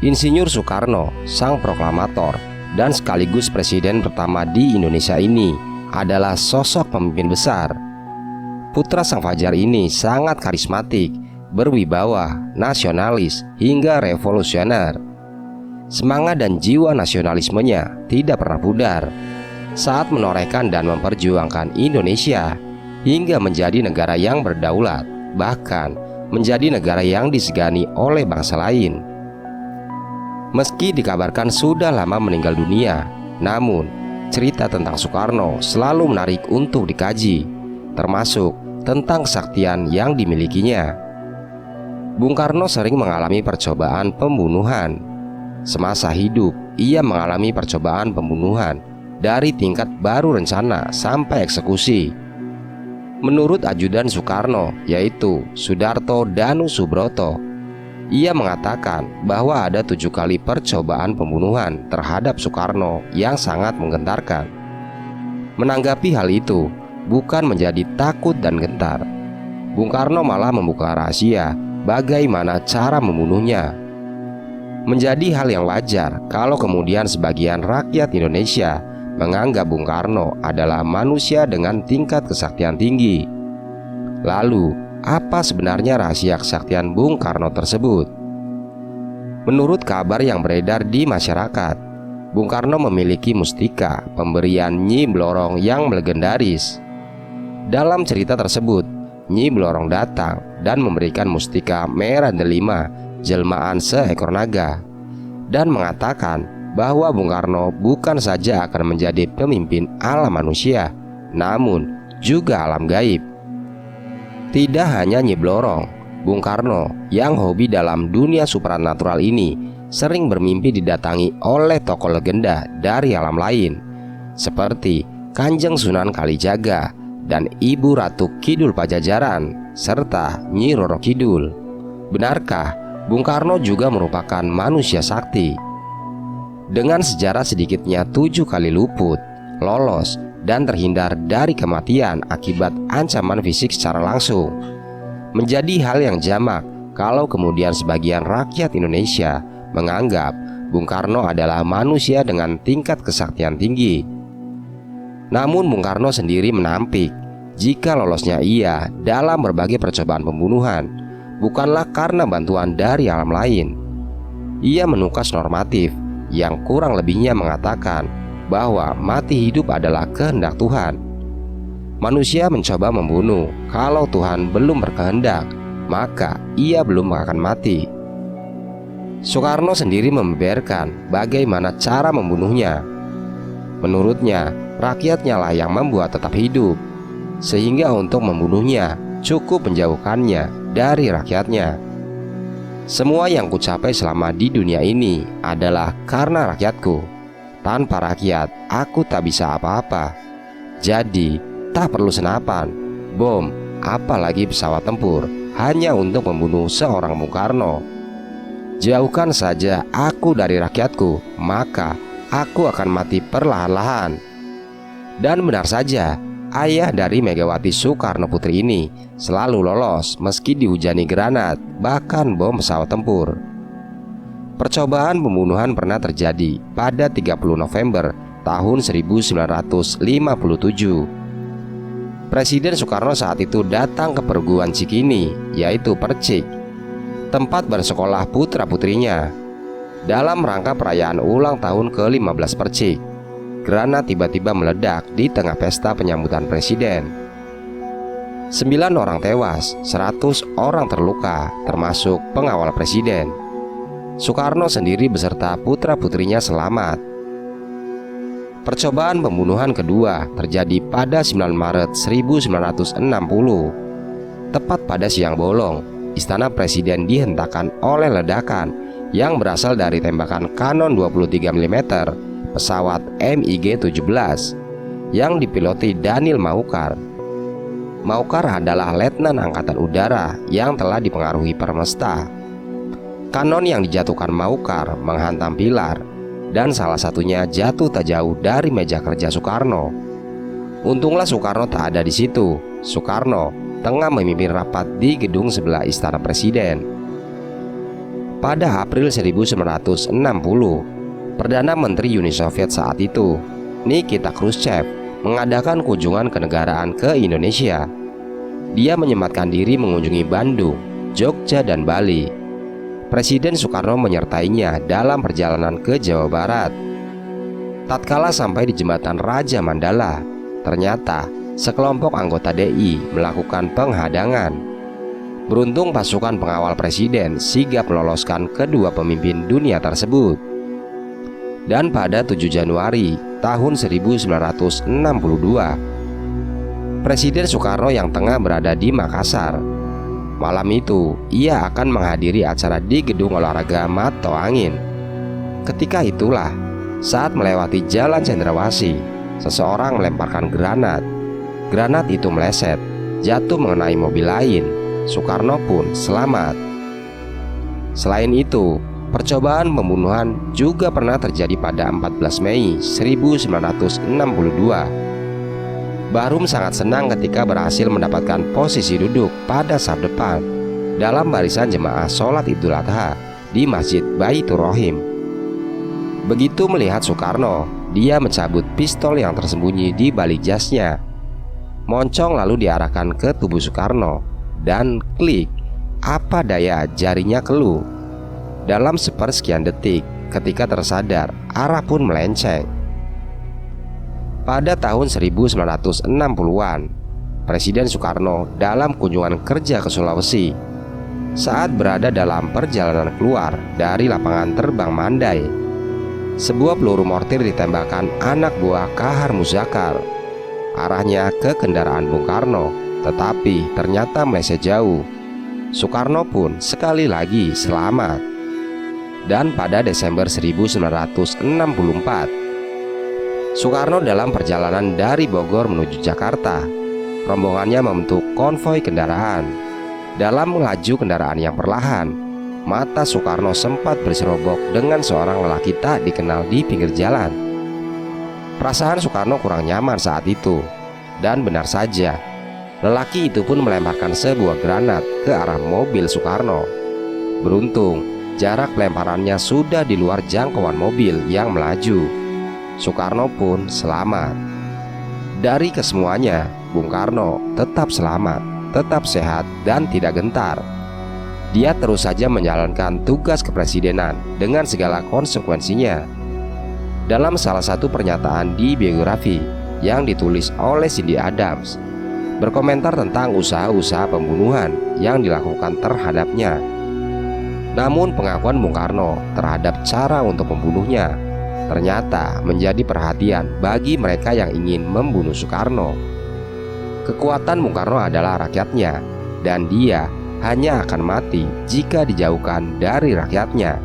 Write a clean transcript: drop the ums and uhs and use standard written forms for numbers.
Insinyur Soekarno, sang proklamator dan sekaligus presiden pertama di Indonesia ini, adalah sosok pemimpin besar. Putra sang fajar ini sangat karismatik, berwibawa, nasionalis, hingga revolusioner. Semangat dan jiwa nasionalismenya tidak pernah pudar saat menorehkan dan memperjuangkan Indonesia hingga menjadi negara yang berdaulat, bahkan menjadi negara yang disegani oleh bangsa lain. Meski dikabarkan sudah lama meninggal dunia, namun cerita tentang Soekarno selalu menarik untuk dikaji, termasuk tentang kesaktian yang dimilikinya. Bung Karno sering mengalami percobaan pembunuhan. Semasa hidup, ia mengalami percobaan pembunuhan dari tingkat baru rencana sampai eksekusi. Menurut ajudan Soekarno, yaitu Sudarto Danu Subroto, ia mengatakan bahwa ada 7 kali percobaan pembunuhan terhadap Soekarno yang sangat menggentarkan. Menanggapi hal itu bukan menjadi takut dan gentar, Bung Karno malah membuka rahasia bagaimana cara membunuhnya. Menjadi hal yang wajar kalau kemudian sebagian rakyat Indonesia menganggap Bung Karno adalah manusia dengan tingkat kesaktian tinggi. Lalu, apa sebenarnya rahasia kesaktian Bung Karno tersebut? Menurut kabar yang beredar di masyarakat, Bung Karno memiliki mustika pemberian Nyi Blorong yang legendaris. Dalam cerita tersebut, Nyi Blorong datang dan memberikan mustika merah delima jelmaan seekor naga, dan mengatakan bahwa Bung Karno bukan saja akan menjadi pemimpin alam manusia, namun juga alam gaib. Tidak hanya Nyi Blorong, Bung Karno yang hobi dalam dunia supranatural ini sering bermimpi didatangi oleh tokoh legenda dari alam lain, seperti Kanjeng Sunan Kalijaga dan Ibu Ratu Kidul Pajajaran, serta Nyi Roro Kidul. Benarkah Bung Karno juga merupakan manusia sakti? Dengan sejarah sedikitnya 7 kali luput, lolos, dan terhindar dari kematian akibat ancaman fisik secara langsung, menjadi hal yang jamak kalau kemudian sebagian rakyat Indonesia menganggap Bung Karno adalah manusia dengan tingkat kesaktian tinggi. Namun Bung Karno sendiri menampik jika lolosnya ia dalam berbagai percobaan pembunuhan bukanlah karena bantuan dari alam lain. Ia menukas normatif yang kurang lebihnya mengatakan bahwa mati hidup adalah kehendak Tuhan. Manusia mencoba membunuh, kalau Tuhan belum berkehendak, maka ia belum akan mati. Soekarno sendiri membeberkan bagaimana cara membunuhnya. Menurutnya, rakyatnya lah yang membuat tetap hidup, sehingga untuk membunuhnya cukup menjauhkannya dari rakyatnya. Semua yang kucapai selama di dunia ini adalah karena rakyatku. Tanpa rakyat, aku tak bisa apa-apa. Jadi, tak perlu senapan, bom, apalagi pesawat tempur, hanya untuk membunuh seorang Bung Karno. Jauhkan saja aku dari rakyatku, maka aku akan mati perlahan-lahan. Dan benar saja, ayah dari Megawati Soekarno Putri ini selalu lolos meski dihujani granat, bahkan bom pesawat tempur. Percobaan pembunuhan pernah terjadi pada 30 November tahun 1957. Presiden Soekarno saat itu datang ke perguruan Cikini, yaitu Percik, tempat bersekolah putra-putrinya. Dalam rangka perayaan ulang tahun ke-15 Percik, granat tiba-tiba meledak di tengah pesta penyambutan presiden. 9 orang tewas, 100 orang terluka, termasuk pengawal presiden. Soekarno sendiri beserta putra-putrinya selamat. Percobaan pembunuhan kedua terjadi pada 9 Maret 1960. Tepat pada siang bolong, istana presiden dihentakkan oleh ledakan yang berasal dari tembakan kanon 23 mm pesawat MiG-17 yang dipiloti Daniel Maucar. Maucar adalah letnan angkatan udara yang telah dipengaruhi Permesta. Kanon yang dijatuhkan Maucar menghantam pilar, dan salah satunya jatuh tak jauh dari meja kerja Soekarno. Untunglah Soekarno tak ada di situ. Soekarno tengah memimpin rapat di gedung sebelah istana presiden. Pada April 1960, Perdana Menteri Uni Soviet saat itu, Nikita Khrushchev, mengadakan kunjungan kenegaraan ke Indonesia. Dia menyempatkan diri mengunjungi Bandung, Jogja, dan Bali. Presiden Soekarno menyertainya dalam perjalanan ke Jawa Barat. Tatkala sampai di jembatan Raja Mandala, ternyata sekelompok anggota DI melakukan penghadangan. Beruntung pasukan pengawal presiden sigap meloloskan kedua pemimpin dunia tersebut. Dan pada 7 Januari tahun 1962, Presiden Soekarno yang tengah berada di Makassar. Malam itu, ia akan menghadiri acara di Gedung Olahraga Mato Angin. Ketika itulah, saat melewati Jalan Cendrawasih, seseorang melemparkan granat. Granat itu meleset, jatuh mengenai mobil lain. Soekarno pun selamat. Selain itu, percobaan pembunuhan juga pernah terjadi pada 14 Mei 1962. Bahrum sangat senang ketika berhasil mendapatkan posisi duduk pada saf depan dalam barisan jemaah sholat Idul Adha di Masjid Baitur Rohim. Begitu melihat Soekarno, dia mencabut pistol yang tersembunyi di balik jasnya. Moncong lalu diarahkan ke tubuh Soekarno, dan klik, apa daya jarinya keluh. Dalam sepersekian detik, ketika tersadar, arah pun melenceng. Pada tahun 1960-an, Presiden Soekarno dalam kunjungan kerja ke Sulawesi, saat berada dalam perjalanan keluar dari lapangan terbang Mandai, sebuah peluru mortir ditembakkan anak buah Kahar Muzakar. Arahnya ke kendaraan Bung Karno, tetapi ternyata meleset jauh. Soekarno pun sekali lagi selamat. Dan pada Desember 1964, Soekarno dalam perjalanan dari Bogor menuju Jakarta, rombongannya membentuk konvoi kendaraan. Dalam melaju kendaraan yang perlahan, mata Soekarno sempat berserobok dengan seorang lelaki tak dikenal di pinggir jalan. Perasaan Soekarno kurang nyaman saat itu, dan benar saja, lelaki itu pun melemparkan sebuah granat ke arah mobil Soekarno. Beruntung, jarak pelemparannya sudah di luar jangkauan mobil yang melaju. Soekarno pun selamat. Dari kesemuanya, Bung Karno tetap selamat, tetap sehat, dan tidak gentar. Dia terus saja menjalankan tugas kepresidenan dengan segala konsekuensinya. Dalam salah satu pernyataan di biografi yang ditulis oleh Cindy Adams, berkomentar tentang usaha-usaha pembunuhan yang dilakukan terhadapnya. Namun pengakuan Bung Karno terhadap cara untuk membunuhnya ternyata menjadi perhatian bagi mereka yang ingin membunuh Soekarno. Kekuatan Bung Karno adalah rakyatnya, dan dia hanya akan mati jika dijauhkan dari rakyatnya.